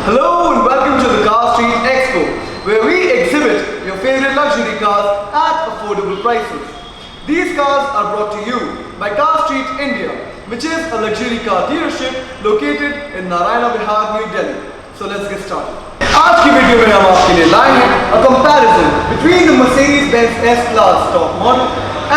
Hello and welcome to the Car Street Expo, where we exhibit your favorite luxury cars at affordable prices. These cars are brought to you by Car Street India, which is a luxury car dealership located in Naraina Vihar, New Delhi. So let's get started. आज की video में हम आपके लिए लाए हैं a comparison between the Mercedes-Benz S-Class top model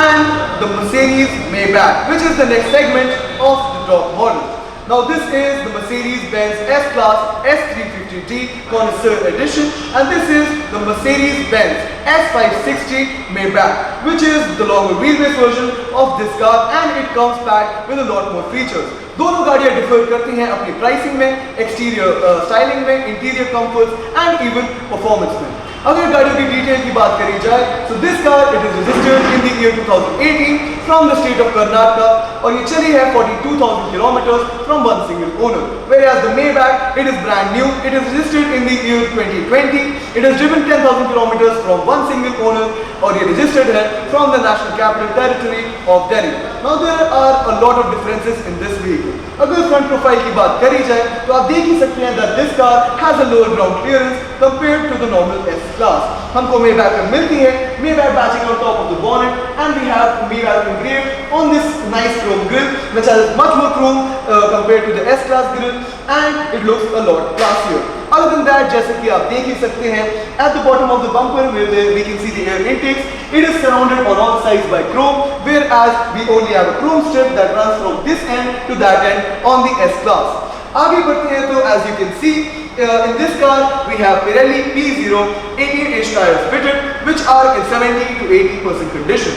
and the Mercedes Maybach, which is the next segment of the top model. Now this is the Mercedes-Benz S-Class S350d Connoisseur Edition, and this is the Mercedes-Benz S560 Maybach, which is the longer wheelbase version of this car, and it comes packed with a lot more features. दोनों गाड़ियाँ differ करती हैं अपनी pricing में, exterior styling में, interior comforts and even performance में. अगर गाड़ियों की डिटेल की बात करी जाए, so this car it is registered in the year 2018 from the state of Karnataka और ये चली है 42,000 kilometers from one single owner. Whereas the Maybach it is brand new, it is registered in the year 2020. It has driven 10,000 kilometers from one single owner और ये registered है from the National Capital Territory of Delhi. Now there are a lot of differences in this vehicle. अगर front profile की बात करी जाए तो आप देख ही सकते हैं that this car has a lower ground clearance compared to the normal S-Class. हमको Maybach में मिलती है Maybach badging on top of the bonnet, and we have Maybach engraved on this nice chrome grille, which has much more chrome compared to the S-Class grille, and it looks a lot classier. Other than that, जैसे कि आप देख ही सकते हैं, at the bottom of the bumper where we can see the air intakes, it is surrounded on all sides by chrome, whereas we only have a chrome strip that runs from this end to that end on the S-Class. आगे बढ़ते हैं तो as you can see, in this car we have Pirelli P0 18-inch tires fitted, which are in 70 to 80% condition.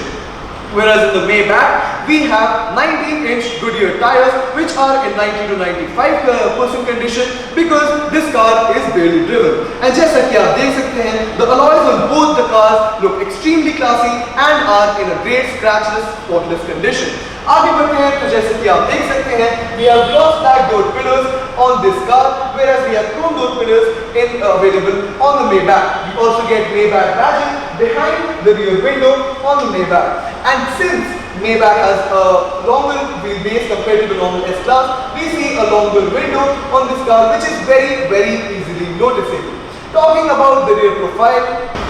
Whereas in the Maybach, we have 19-inch Goodyear tires, which are in 90 to 95% condition because this car is barely driven. And जैसा कि आप देख सकते हैं, the alloys on both the cars look extremely classy and are in a great scratchless, spotless condition. आगे बढ़ते हैं तो जैसे कि आप देख सकते हैं, we have gloss black door pillars on this car, whereas we have chrome door pillars available on the Maybach. We also get Maybach badging behind the rear window on the Maybach. And since Maybach has a longer wheelbase compared to the normal S-Class, we see a longer window on this car, which is very easily noticeable. Talking about the rear profile,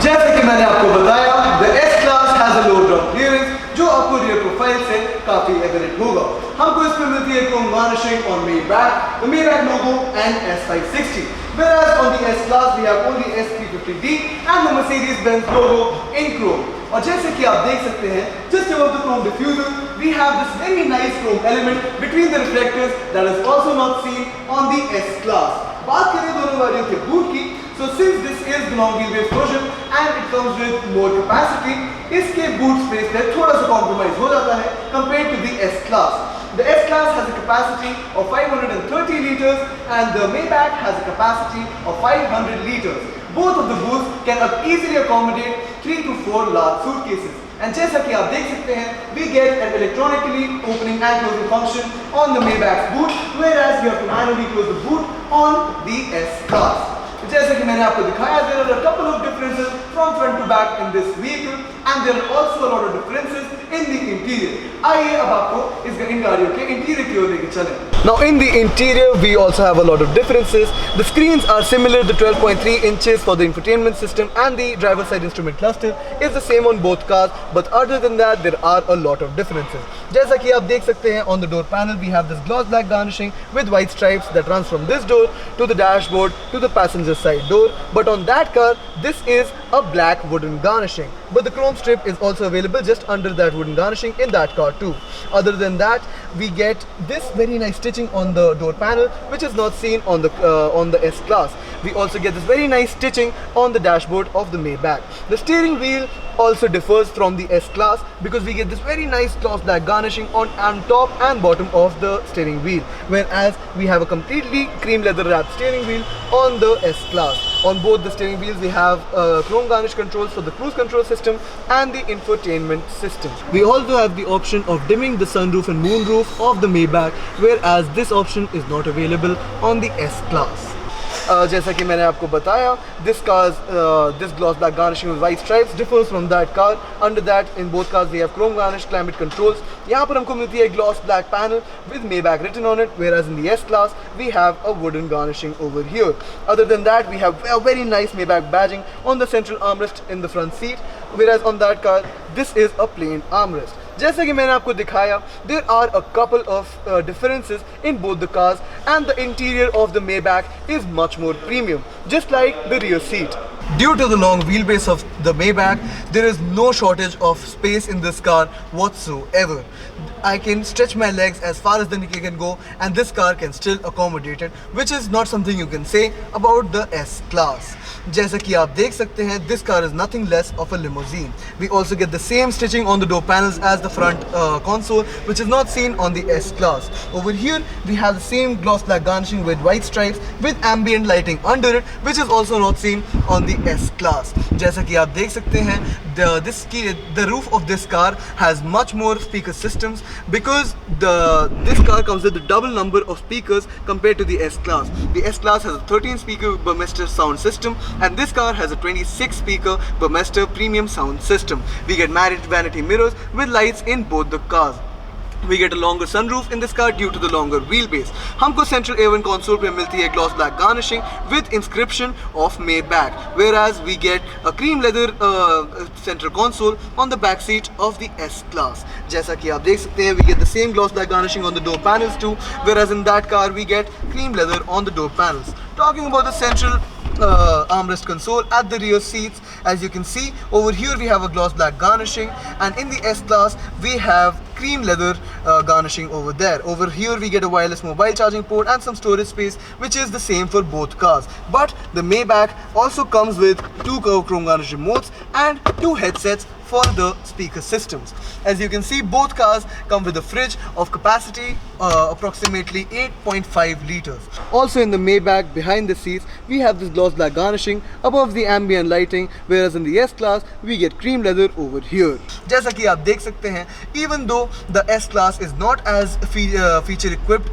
जैसे कि मैंने आपको बताया, the S-Class has a low ground clearance, जो आपको rear profile से काफी evident होगा. हमको इसमें मिलती है chrome garnishing on Maybach, the Maybach logo and S560. Whereas on the S-Class we have only S350d and the Mercedes-Benz logo in chrome. और जैसे कि आप देख सकते हैं, just above the chrome diffuser, we have this very nice chrome element between the reflectors that is also not seen on the S-Class. बात करें दोनों गाड़ियों के बूट की, so since this is the long wheelbase version and it comes with more capacity, इसके boot space में थोड़ा सा compromise हो जाता है compared to the S-Class. The S-Class has a capacity of 530 liters and the Maybach has a capacity of 500 liters. Both of the boots can easily accommodate 3 to 4 large suitcases. And जैसा कि आप देख सकते हैं, we get an electronically opening and closing function on the Maybach's boot, whereas we have to manually close the boot on the S-Class. जैसे कि मैंने आपको दिखाया, there are a couple of differences from front to back in this vehicle, and there are also a lot of differences in the interior. आइए अब आपको इन गाड़ियों के इंटीरियर की ओर लेके चलें. Now in the interior we also have a lot of differences. The screens are similar. The 12.3 inches for the infotainment system and the driver side instrument cluster is the same on both cars, but other than that there are a lot of differences. जैसा कि आप देख सकते हैं, on the door panel we have this gloss black garnishing with white stripes that runs from this door to the dashboard to the passenger side door, but on that car this is a black wooden garnishing, but the chrome strip is also available just under that wooden garnishing in that car too. Other than that, we get this very nice stitching on the door panel, which is not seen on the S-Class. We also get this very nice stitching on the dashboard of the Maybach. The steering wheel also differs from the S-Class because we get this very nice gloss black garnishing on top and bottom of the steering wheel, whereas we have a completely cream leather wrapped steering wheel on the S-Class. On both the steering wheels we have chrome garnish controls for the cruise control system and the infotainment system. We also have the option of dimming the sunroof and moonroof of the Maybach, whereas this option is not available on the S-Class. जैसा कि मैंने आपको बताया, this gloss black garnishing with white stripes differs from that car. Under that, in both cars we have chrome garnish climate controls. यहाँ पर हमको मिलती है gloss black panel with Maybach written on it, whereas in the S class we have a wooden garnishing over here. Other than that, we have a very nice Maybach badging on the central armrest in the front seat, whereas on that car this is a plain armrest. जैसे कि मैंने आपको दिखाया, there are a couple of differences in both the cars, and the interior of the Maybach is much more premium, just like the rear seat. Due to the long wheelbase of the Maybach, there is no shortage of space in this car whatsoever. I can stretch my legs as far as the knee can go, and this car can still accommodate it, which is not something you can say about the S class. जैसा कि आप देख सकते हैं, this car is nothing less of a limousine. We also get the same stitching on the door panels as the front console, which is not seen on the S class. Over here, we have the same gloss black garnishing with white stripes with ambient lighting under it, which is also not seen on the S class. जैसा कि आप देख सकते हैं, the roof of this car has much more speaker systems, because this car comes with a double number of speakers compared to the S class. The S class has a 13 speaker Burmester sound system, and this car has a 26 speaker Burmester premium sound system. We get married vanity mirrors with lights in both the cars. We get a longer sunroof in this car due to the longer wheelbase. हमको central A1 console पे मिलती है gloss black garnishing with inscription of Maybach, whereas we get a cream leather center console on the back seat of the S class. जैसा कि आप देख सकते हैं, we get the same gloss black garnishing on the door panels too, whereas in that car we get cream leather on the door panels. Talking about the central armrest console at the rear seats, as you can see over here we have a gloss black garnishing, and in the S class we have cream leather garnishing over there. Over here we get a wireless mobile charging port and some storage space, which is the same for both cars. But the Maybach also comes with two chrome garnish remotes and two headsets for the speaker systems. As you can see, both cars come with a fridge of capacity approximately 8.5 liters. Also in the Maybach, behind the seats, we have this gloss black garnishing above the ambient lighting, whereas in the S class we get cream leather over here. जैसा कि आप देख सकते हैं, even though the S class is not as feature equipped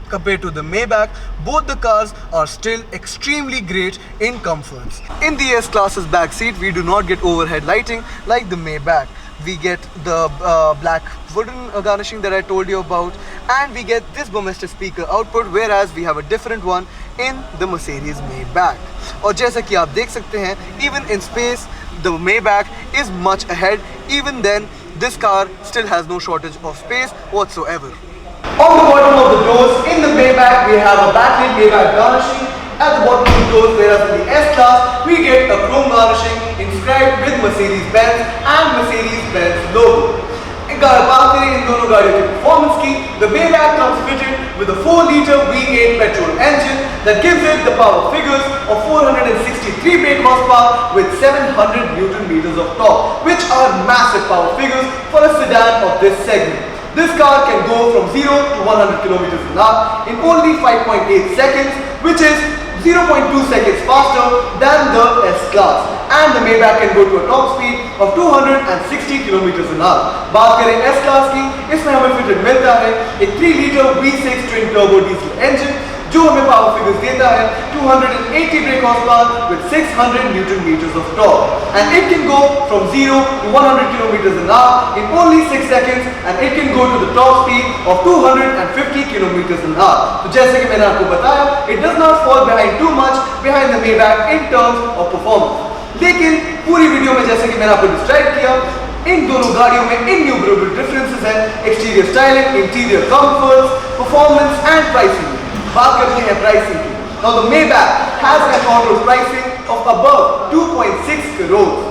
compared to the Maybach, both the cars are still extremely great in comforts. In the S class's back seat, we do not get overhead lighting like the Maybach. We get the black wooden garnishing that I told you about, and we get this Burmester speaker output, whereas we have a different one in the Mercedes Maybach. और जैसा कि आप देख सकते हैं, even in space, the Maybach is much ahead. Even then, this car still has no shortage of space whatsoever. On the bottom of the doors in the Maybach, we have a backlit Maybach garnishing at the bottom of the doors, whereas in the S class we get a chrome garnishing inscribed with Mercedes-Benz and Mercedes-Benz logo. बात करें इन दोनों गाड़ियों की performance की, the Maybach comes fitted with a 4-liter V8 petrol engine that gives it the power figures of 463 brake horsepower with 700 Newton meters of torque, which are massive power figures for a sedan of this segment. This car can go from 0 to 100 kilometers an hour in only 5.8 seconds, which is 0.2 seconds faster than the S class, and the Maybach can go to a top speed of 260 kilometers an hour. बात करें S class की, इसमें हमें fitted मिलता है एक 3-liter V6 twin turbo diesel engine, जो हमें पावर फिगर्स देता है 280 brake horsepower with 600 Newton meters of torque, and it can go from 0 to 100 kilometers an hour in only 6 seconds, and it can go to the top speed of 250 kilometers an hour. तो जैसे कि मैंने आपको बताया, it does not fall behind too much behind the Maybach in terms of performance. लेकिन पूरी video में जैसे कि मैंने आपको डिस्क्राइब किया, इन दोनों गाड़ियों में innumerable differences हैं, exterior styling, interior comforts, performance and pricing. बात करते हैं pricing की. Now the Maybach has an on-road pricing of above 2.6 crores,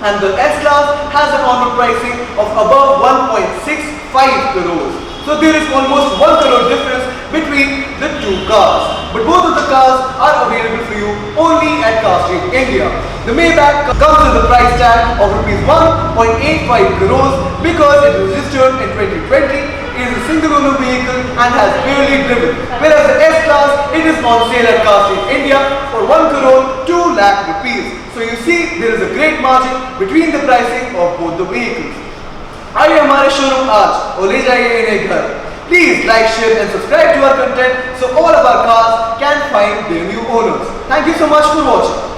and the S class has an on-road pricing of above 1.65 crores. So there is almost 1 crore difference between the two cars. But both of the cars are available for you only at Car Street India. The Maybach comes with a price tag of Rs 1.85 crores because it was registered in 2020. It is a single owner vehicle and has barely driven. Whereas the S class, it is on sale at Car Street India for 1 crore 2 lakh rupees. So you see, there is a great margin between the pricing of both the vehicles. आइए हमारे showroom आज और ले जाइए इन्हें घर. Please like, share and subscribe to our content so all of our cars can find their new owners. Thank you so much for watching.